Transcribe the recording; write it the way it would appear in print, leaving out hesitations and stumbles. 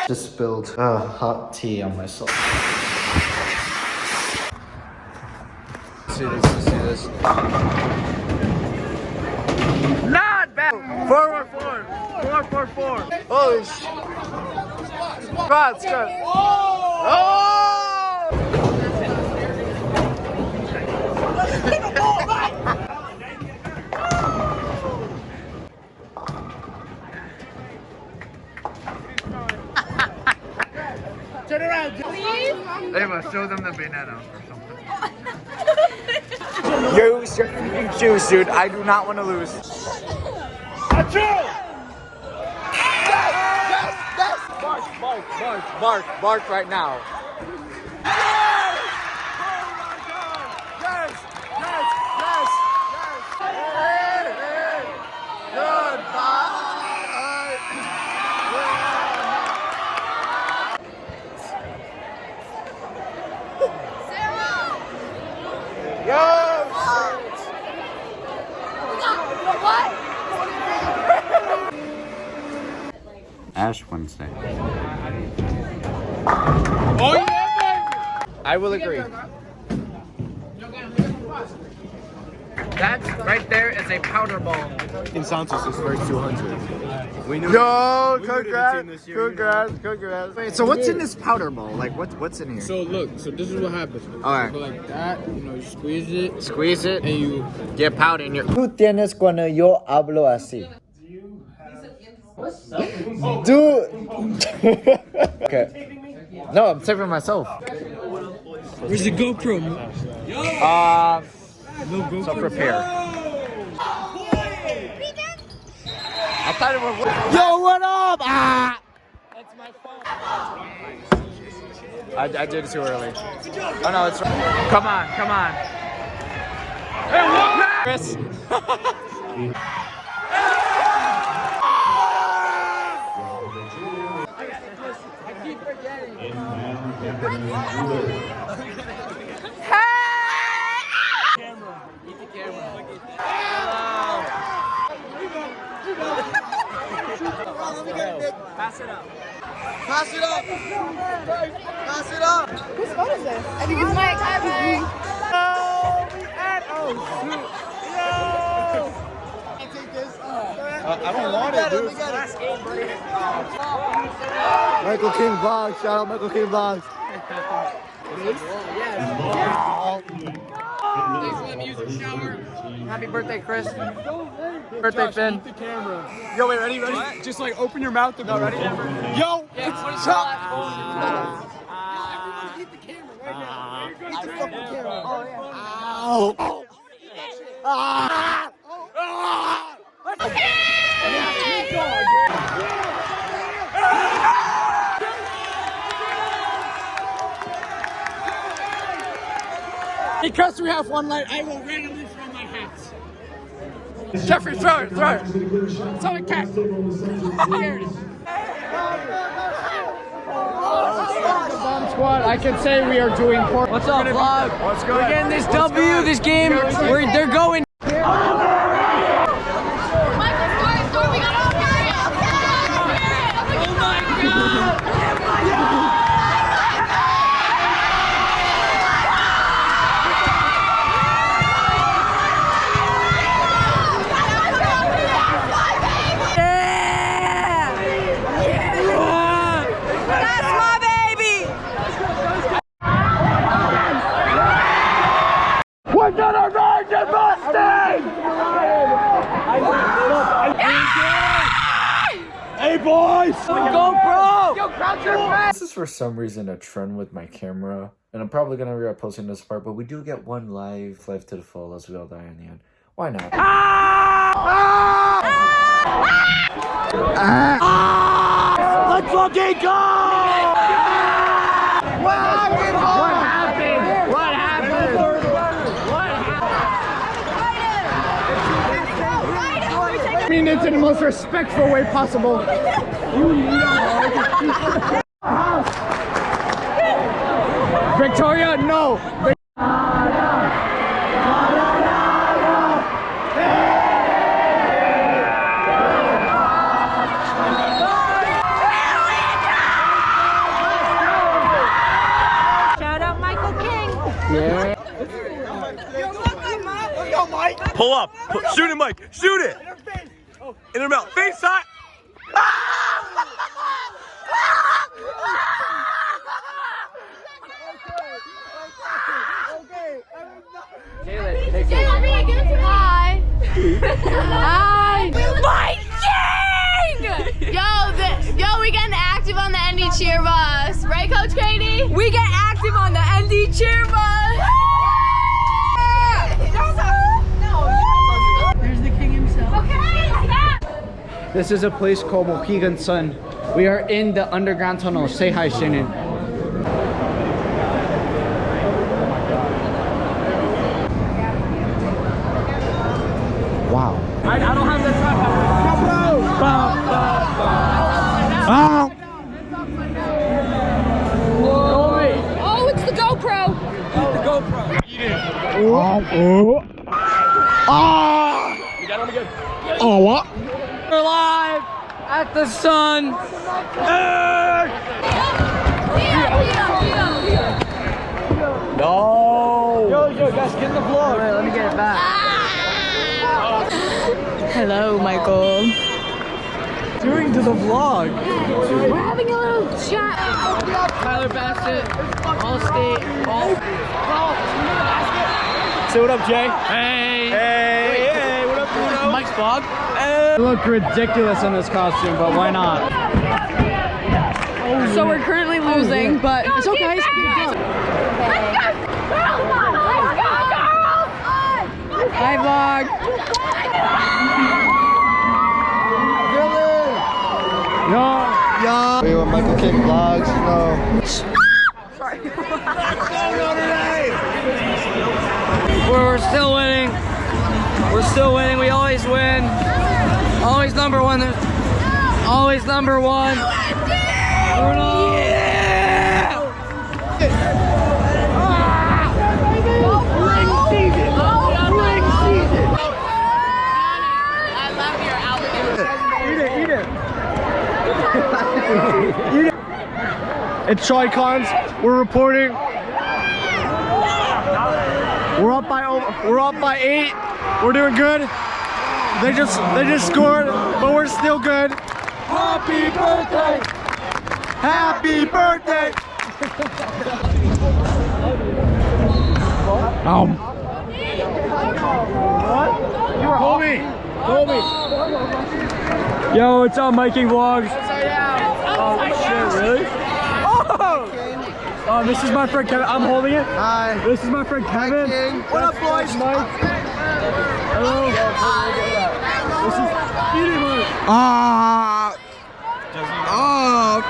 Just spilled hot tea on myself. Let's see this. Not bad. 4-4-4. 4-4-4. Holy shit. Let's go. Oh! Turn around. Please? Ava, show them the banana or something. Use your freaking shoes, dude. I do not want to lose. Achoo! Yes! Bark right now. Yes! Goodbye! Yes! What? Ash Wednesday. Oh yeah, baby! I will agree. That right there is a powder ball. In Santos, it's worth 200. We knew. Yo, congrats! Wait, so what's in this powder ball? Like, what's in here? So look, so this is what happens. Alright. Go like that, you know, you squeeze it. Squeeze it, and you get powder in your. Tú tienes cuando yo hablo así. Dude. Okay. No, I'm saving myself. Where's the GoPro? No GoPro. So prepare. I thought it was. Yo, what up? Ah! That's my phone. I did it too early. Oh no, it's. Come on. Hey, Chris. I keep forgetting. Eat the camera. Pass it up. Whose phone is this? I think it's Mike. Hi, Mike. I don't want it, dude. Michael King Vlogs. Shout out Michael King Vlogs. Thanks for letting me use your shower. Happy birthday, Chris. Birthday, Finn. Eat the camera. Yo, wait, ready? What? Just like open your mouth and No, ready? Yo! Yeah, It's shut. Everyone eat the camera right now. I fuck the camera. Oh, yeah. Ow. Ah! Because we have one light, I will randomly throw my hats. Jeffrey, throw it. Throw a cat. Here it is. Bomb squad, I can say we are doing poor. What's up, vlog? What's good? We're getting this W, this game. They're going. Hey boys! GoPro! This is for some reason a trend with my camera, and I'm probably gonna regret posting this part, but we do get one life to the full as we all die in the end. Why not? Let's fucking go! What happened? I mean it in the most respectful way possible. Victoria, no! Pull up. Shoot it, Mike. Shoot it. In her mouth. Face hot. Hi. Hi. My king! Yo, we getting active on the ND cheer bus. Right, Coach Katie? We get active on the ND cheer bus. There's the king himself. Okay. This is a place called Mohegan Sun. We are in the underground tunnel. Say hi, Shannon. Wow. I don't have the truck. Ah! Oh, it's the GoPro. The GoPro. Eat it. You got him again. Oh, what? We're live at the Sun. No! Yo, guys, get in the vlog. Wait, let me get it back. Hello, Michael. Doing to the vlog. We're having a little chat. Tyler Bassett, All-State, Say what up, Jay. Hey. Hey, what up, Bruno? Mike's vlog. You look ridiculous in this costume, but why not? So we're currently losing, but it's okay. Let's go, girls! Hi, vlog. No. We want Michael King vlogs, no. We're still winning. We're still winning. We always win. Always number one. Always number one. Bruno. It's Tri-Cons. We're reporting. We're up by 8. We're doing good. They just scored, but we're still good. Happy birthday! Happy birthday! Colby. Yo, it's on Miking Vlogs. Oh shit, really? Oh, this is my friend Kevin. I'm holding it. Hi. This is my friend Kevin. What up, boys? Mike. Hello. This is eating Mike. Ah. Oh.